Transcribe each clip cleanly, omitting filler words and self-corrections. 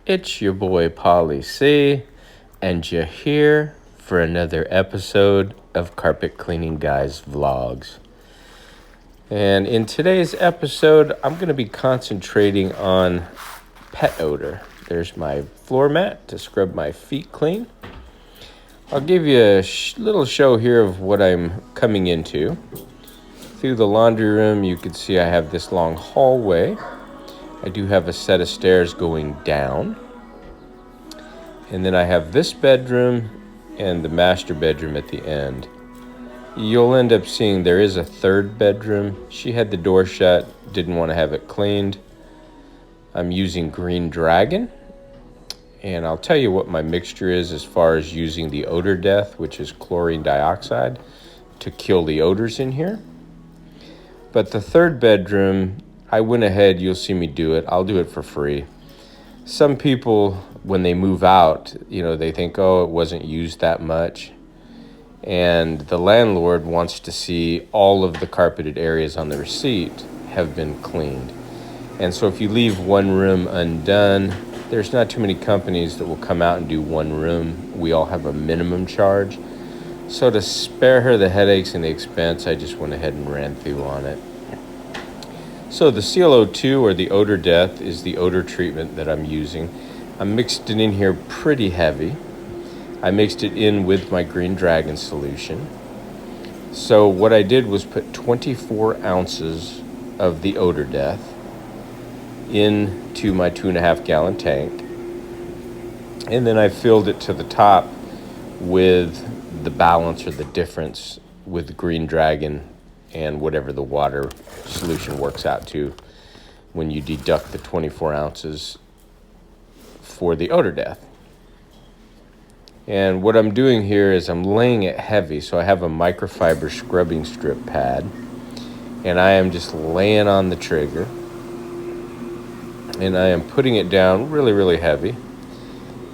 It's your boy Polly C, and you're here for another episode of Carpet Cleaning Guys Vlogs. And in today's episode, I'm going to be concentrating on pet odor. There's my floor mat to scrub my feet clean. I'll give you a little show here of what I'm coming into. Through the laundry room, you can see I have this long hallway. I do have a set of stairs going down. And then I have this bedroom and the master bedroom at the end. You'll end up seeing there is a third bedroom. She had the door shut, didn't want to have it cleaned. I'm using Green Dragon. And I'll tell you what my mixture is as far as using the Odor Death, which is chlorine dioxide, to kill the odors in here. But the third bedroom, I went ahead, you'll see me do it. I'll do it for free. Some people, when they move out, they think, oh, it wasn't used that much. And the landlord wants to see all of the carpeted areas on the receipt have been cleaned. And so if you leave one room undone, there's not too many companies that will come out and do one room. We all have a minimum charge. So to spare her the headaches and the expense, I just went ahead and ran through on it. So the ClO2 or the Odor Death is the odor treatment that I'm using. I mixed it in here pretty heavy. I mixed it in with my Green Dragon solution. So what I did was put 24 ounces of the Odor Death into my 2.5 gallon tank. And then I filled it to the top with the balance or the difference with Green Dragon and whatever the water solution works out to when you deduct the 24 ounces for the Odor Death. And what I'm doing here is I'm laying it heavy. So I have a microfiber scrubbing strip pad, and I am just laying on the trigger, and I am putting it down really, really heavy.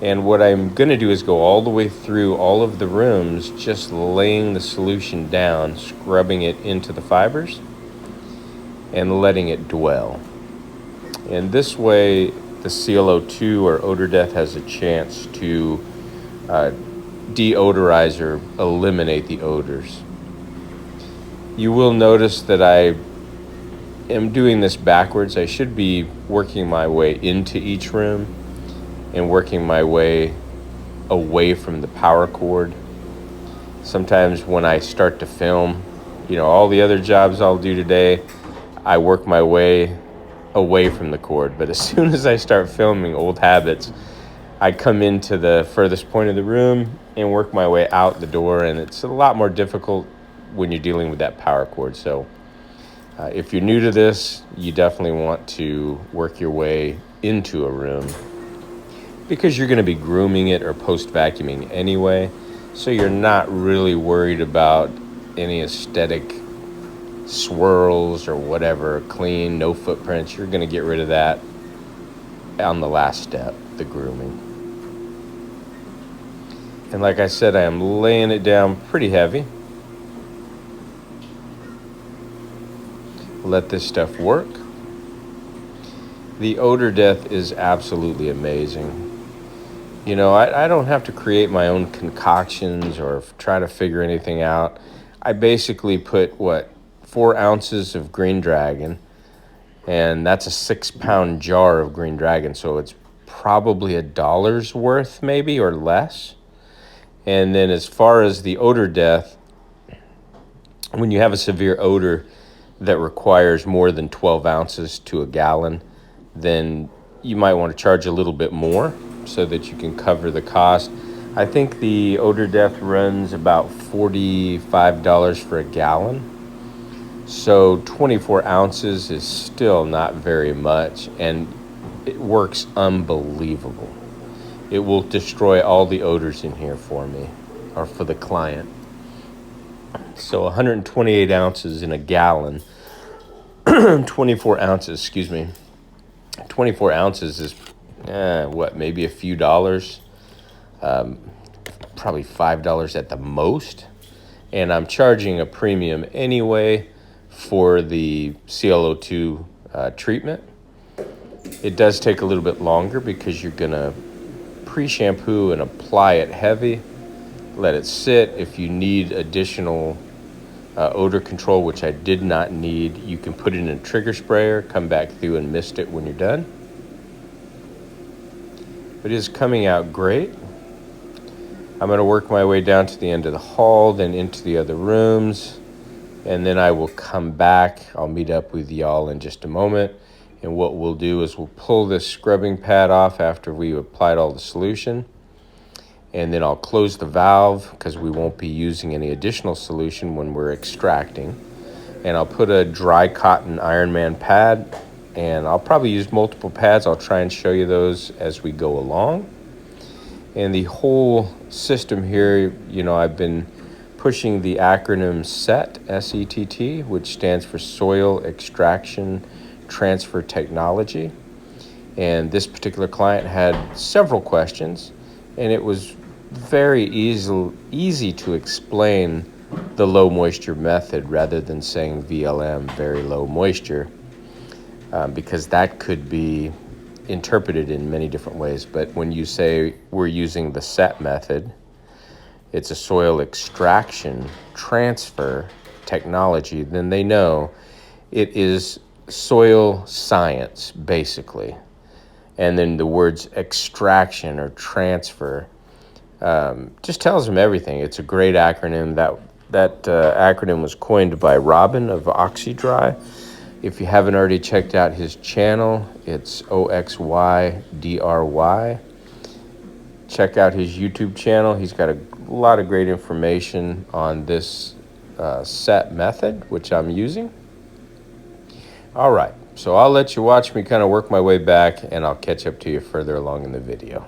And what I'm going to do is go all the way through all of the rooms, just laying the solution down, scrubbing it into the fibers, and letting it dwell. And this way, the ClO2 or Odor Death has a chance to deodorize or eliminate the odors. You will notice that I am doing this backwards. I should be working my way into each room and working my way away from the power cord. Sometimes when I start to film, all the other jobs I'll do today, I work my way away from the cord. But as soon as I start filming old habits, I come into the furthest point of the room and work my way out the door, and it's a lot more difficult when you're dealing with that power cord. So if you're new to this, you definitely want to work your way into a room, because you're going to be grooming it or post-vacuuming anyway, so you're not really worried about any aesthetic swirls or whatever. Clean, no footprints. You're going to get rid of that on the last step, the grooming. And like I said, I am laying it down pretty heavy. Let this stuff work. The Odor Death is absolutely amazing. I don't have to create my own concoctions or try to figure anything out. I basically put, 4 ounces of Green Dragon, and that's a 6-pound jar of Green Dragon, so it's probably $1 worth maybe or less. And then as far as the Odor Death, when you have a severe odor that requires more than 12 ounces to a gallon, then you might want to charge a little bit more so that you can cover the cost. I think the Odor Death runs about $45 for a gallon. So 24 ounces is still not very much, and it works unbelievable. It will destroy all the odors in here for me, or for the client. So 128 ounces in a gallon, 24 ounces, 24 ounces is, maybe a few dollars, probably $5 at the most. And I'm charging a premium anyway for the ClO2 treatment. It does take a little bit longer because you're gonna pre-shampoo and apply it heavy, let it sit. If you need additional odor control, which I did not need, you can put it in a trigger sprayer, come back through and mist it when you're done. But it is coming out great. I'm going to work my way down to the end of the hall, then into the other rooms, and then I will come back. I'll meet up with y'all in just a moment. And what we'll do is we'll pull this scrubbing pad off after we've applied all the solution. And then I'll close the valve because we won't be using any additional solution when we're extracting. And I'll put a dry cotton Ironman pad, and I'll probably use multiple pads. I'll try and show you those as we go along. And the whole system here, I've been pushing the acronym SETT, S-E-T-T, which stands for Soil Extraction Transfer Technology. And this particular client had several questions, and it was very easy to explain the low moisture method rather than saying VLM, very low moisture, because that could be interpreted in many different ways. But when you say we're using the SETT method, it's a soil extraction transfer technology, then they know it is soil science, basically. And then the words extraction or transfer just tells them everything. It's a great acronym. That acronym was coined by Robin of OxyDry. If you haven't already checked out his channel, it's OXYDRY. Check out his YouTube channel. He's got a lot of great information on this SETT method, which I'm using. All right, so I'll let you watch me kind of work my way back, and I'll catch up to you further along in the video.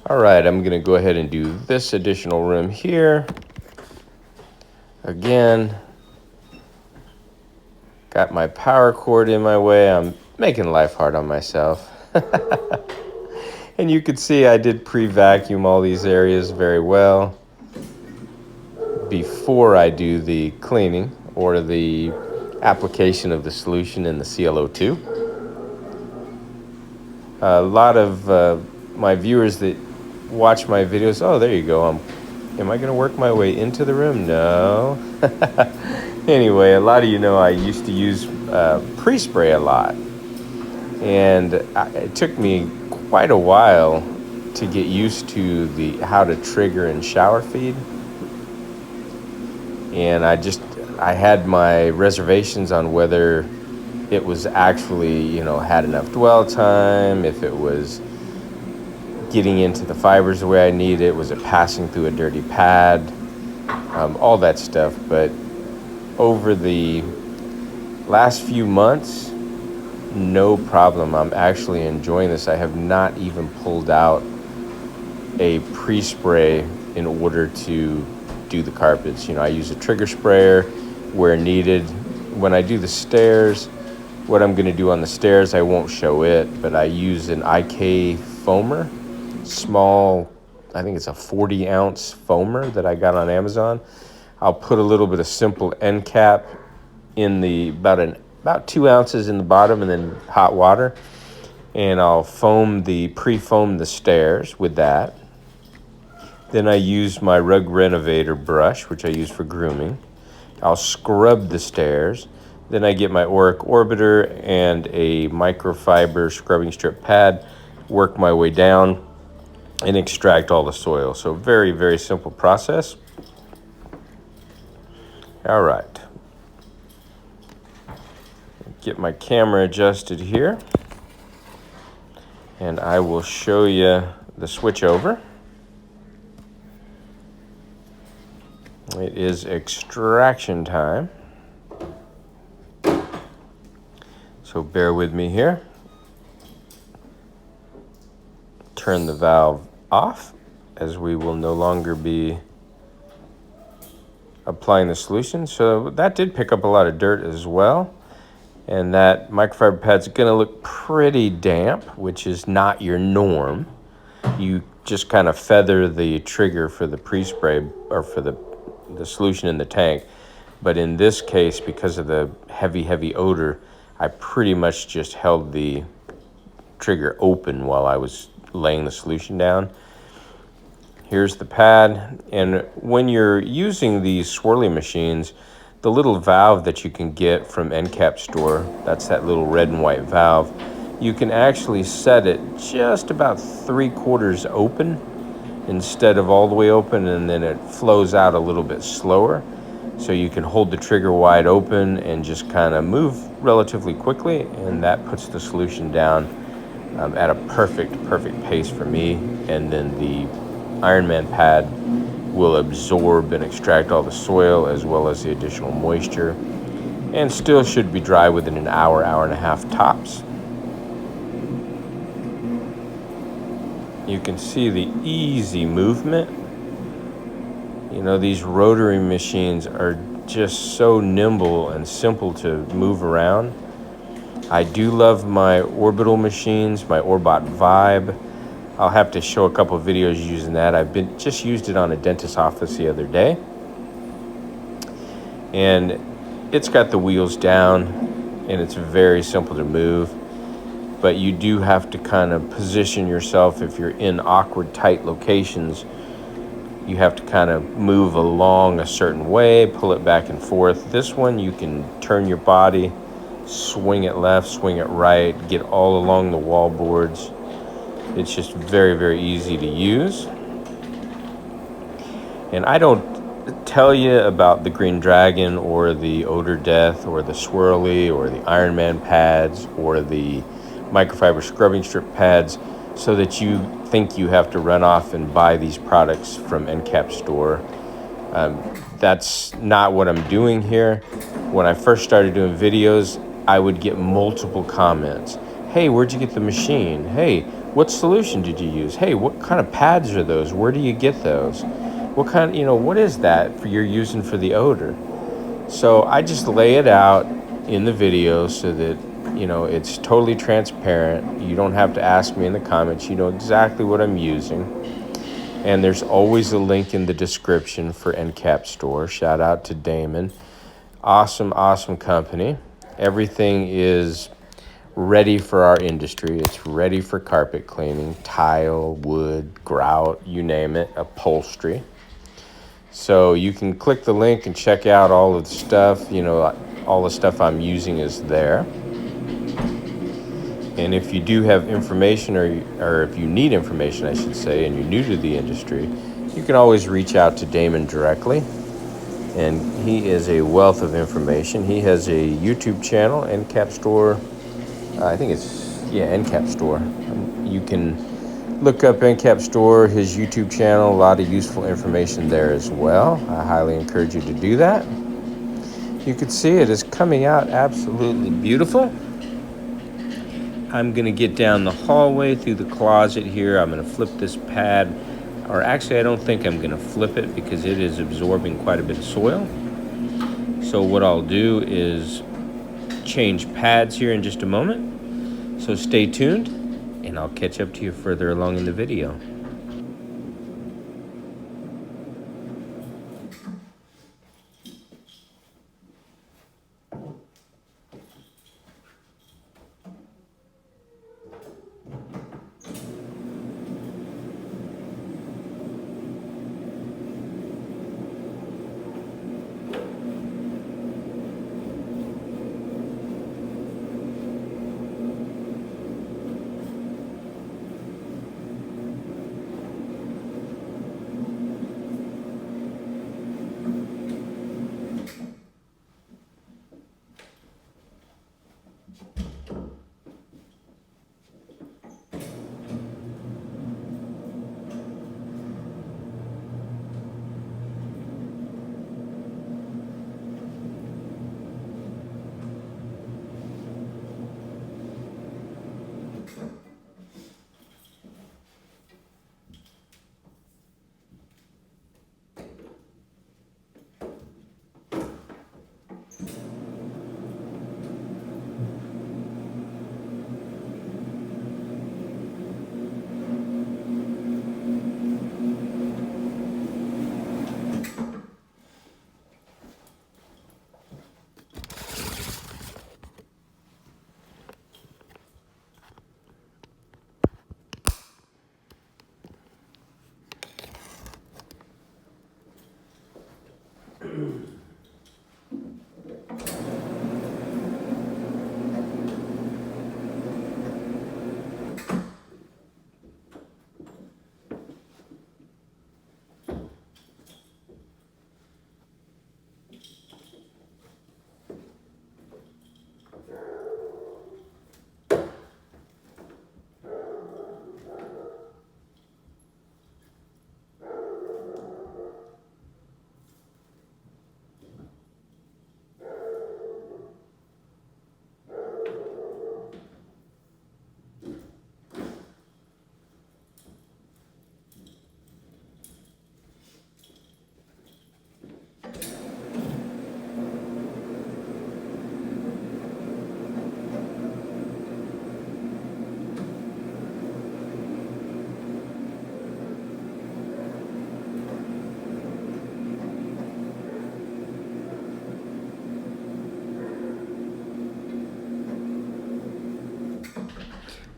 All right, I'm gonna go ahead and do this additional room here. Again, got my power cord in my way. I'm making life hard on myself. And you can see I did pre-vacuum all these areas very well before I do the cleaning or the application of the solution in the ClO2. A lot of my viewers that watch my videos, oh, there you go. Am I going to work my way into the room? No. Anyway, a lot of you know I used to use pre-spray a lot. And it took me quite a while to get used to how to trigger and shower feed. And I had my reservations on whether it was actually, had enough dwell time, if it was getting into the fibers the way I need it, was it passing through a dirty pad, all that stuff. But over the last few months, no problem. I'm actually enjoying this. I have not even pulled out a pre-spray in order to do the carpets. I use a trigger sprayer where needed. When I do the stairs, what I'm going to do on the stairs, I won't show it, but I use an IK foamer, small, I think it's a 40-ounce foamer that I got on Amazon. I'll put a little bit of simple end cap in the about 2 ounces in the bottom, and then hot water, and I'll pre-foam the stairs with that. Then I use my rug renovator brush, which I use for grooming. I'll scrub the stairs. Then I get my Auric Orbiter and a microfiber scrubbing strip pad, work my way down, and extract all the soil. So very, very simple process. All right. Get my camera adjusted here, and I will show you the switch over. It is extraction time. So bear with me here. Turn the valve off, as we will no longer be applying the solution. So that did pick up a lot of dirt as well. And that microfiber pad's going to look pretty damp, which is not your norm. You just kind of feather the trigger for the pre-spray or for the solution in the tank. But in this case, because of the heavy odor, I pretty much just held the trigger open while I was laying the solution down. Here's the pad. And when you're using these swirly machines, the little valve that you can get from NCAP store, that's that little red and white valve, you can actually set it just about 3/4 open instead of all the way open, and then it flows out a little bit slower. So you can hold the trigger wide open and just kind of move relatively quickly, and that puts the solution down at a perfect pace for me. And then the Ironman pad will absorb and extract all the soil as well as the additional moisture, and still should be dry within an hour and a half tops. You can see the easy movement. These rotary machines are just so nimble and simple to move around. I do love my orbital machines, my Orbot Vibe. I'll have to show a couple of videos using that. I've just used it on a dentist's office the other day. And it's got the wheels down, and it's very simple to move. But you do have to kind of position yourself if you're in awkward, tight locations. You have to kind of move along a certain way, pull it back and forth. This one, you can turn your body, swing it left, swing it right, get all along the wall boards. It's just very easy to use. And I don't tell you about the Green Dragon or the Odor Death or the Swirly or the Ironman pads or the microfiber scrubbing strip pads so that you think you have to run off and buy these products from NCAP store. That's not what I'm doing here. When I first started doing videos, I would get multiple comments. Hey, where'd you get the machine? Hey, what solution did you use? Hey, what kind of pads are those? Where do you get those? What kind, what is that you're using for the odor? So I just lay it out in the video so that, it's totally transparent. You don't have to ask me in the comments. You know exactly what I'm using. And there's always a link in the description for NCAP store. Shout out to Damon. Awesome company. Everything is ready for our industry. It's ready for carpet cleaning, tile, wood, grout, you name it, upholstery. So you can click the link and check out all of the stuff. All the stuff I'm using is there. And if you do have information, or if you need information, I should say, and you're new to the industry, you can always reach out to Damon directly. And he is a wealth of information. He has a YouTube channel, NCAP Store. I think it's, NCAP Store. You can look up NCAP Store, his YouTube channel, a lot of useful information there as well. I highly encourage you to do that. You can see it is coming out absolutely beautiful. I'm going to get down the hallway through the closet here. I'm going to flip this pad, or actually I don't think I'm going to flip it because it is absorbing quite a bit of soil. So what I'll do is change pads here in just a moment. So stay tuned and I'll catch up to you further along in the video.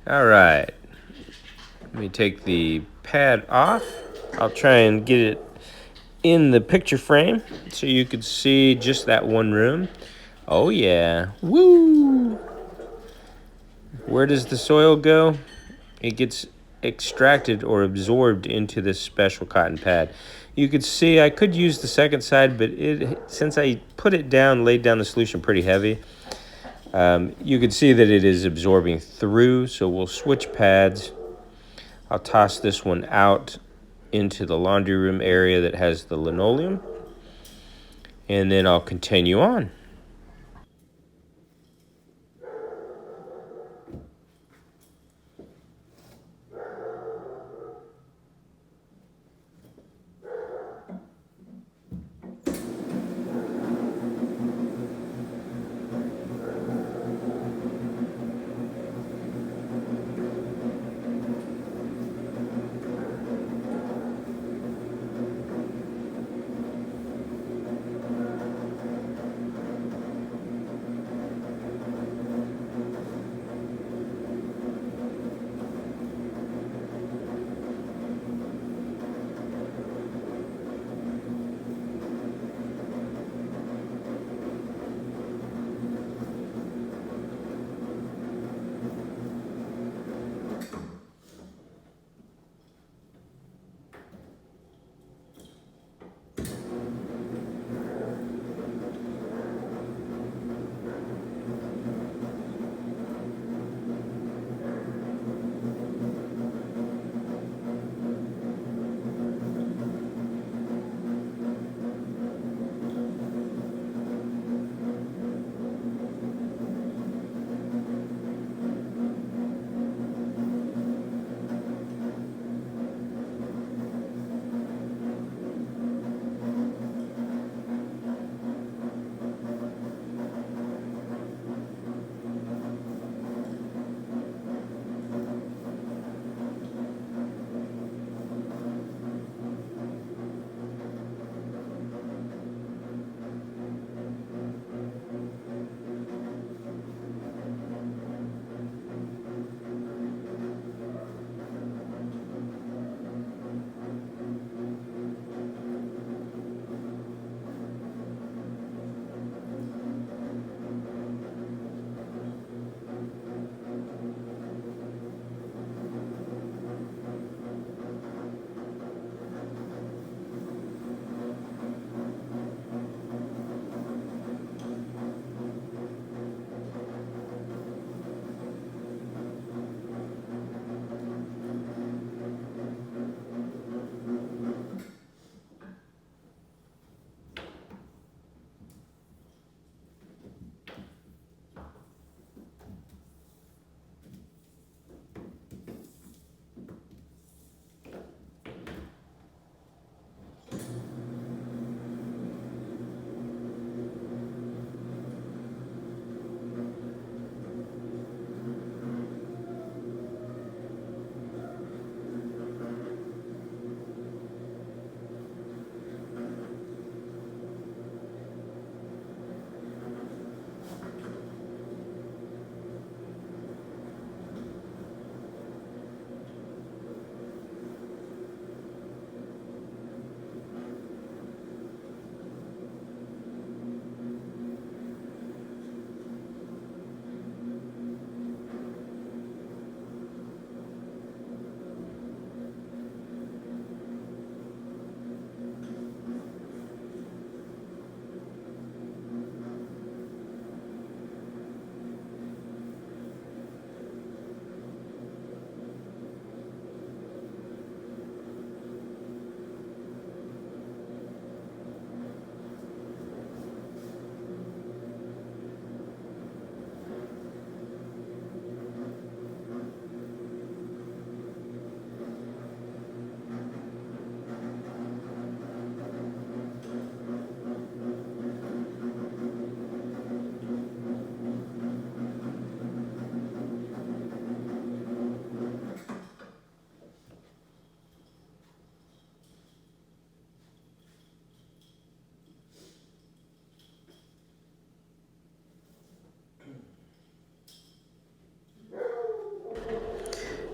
All right, let me take the pad off. I'll try and get it in the picture frame so you could see just that one room. Oh yeah, woo! Where does the soil go? It gets extracted or absorbed into this special cotton pad. You could see I could use the second side, but since I put it down, laid down the solution pretty heavy, you can see that it is absorbing through, so we'll switch pads. I'll toss this one out into the laundry room area that has the linoleum, and then I'll continue on.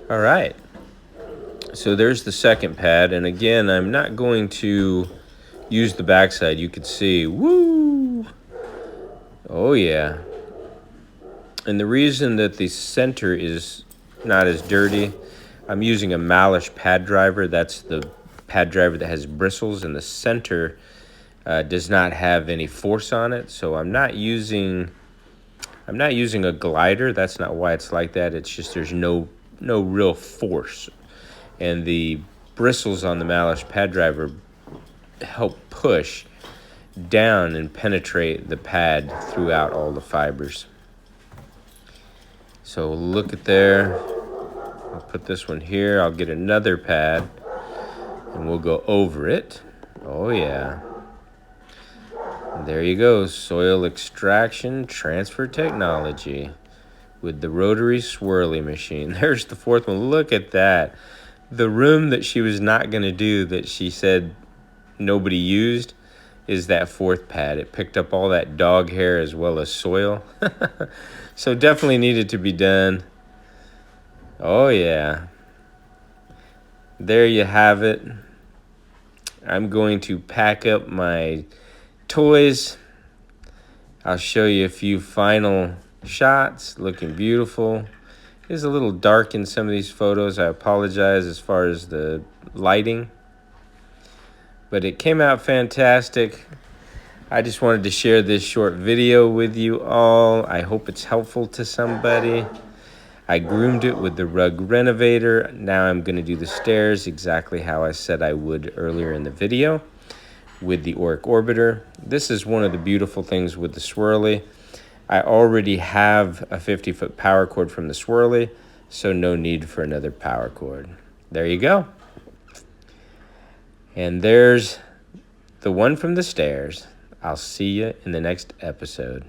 All right. So there's the second pad. And again, I'm not going to use the backside. You can see, woo! Oh, yeah. And the reason that the center is not as dirty, I'm using a Malish pad driver. That's the pad driver that has bristles, and the center does not have any force on it. So I'm not using a glider. That's not why it's like that. It's just there's no real force. And the bristles on the Malish pad driver help push down and penetrate the pad throughout all the fibers. So look at there. I'll put this one here. I'll get another pad and we'll go over it. Oh yeah. And there you go. Soil extraction transfer technology with the rotary swirly machine. There's the fourth one. Look at that. The room that she was not going to do, that she said nobody used, is that fourth pad. It picked up all that dog hair as well as soil. So definitely needed to be done. Oh yeah. There you have it. I'm going to pack up my toys. I'll show you a few final shots. Looking beautiful. It's a little dark in some of these photos. I apologize as far as the lighting. But it came out fantastic. I just wanted to share this short video with you all. I hope it's helpful to somebody. I groomed it with the rug renovator. Now I'm going to do the stairs exactly how I said I would earlier in the video with the Auric Orbiter. This is one of the beautiful things with the Swirly. I already have a 50-foot power cord from the Swirly, so no need for another power cord. There you go. And there's the one from the stairs. I'll see you in the next episode.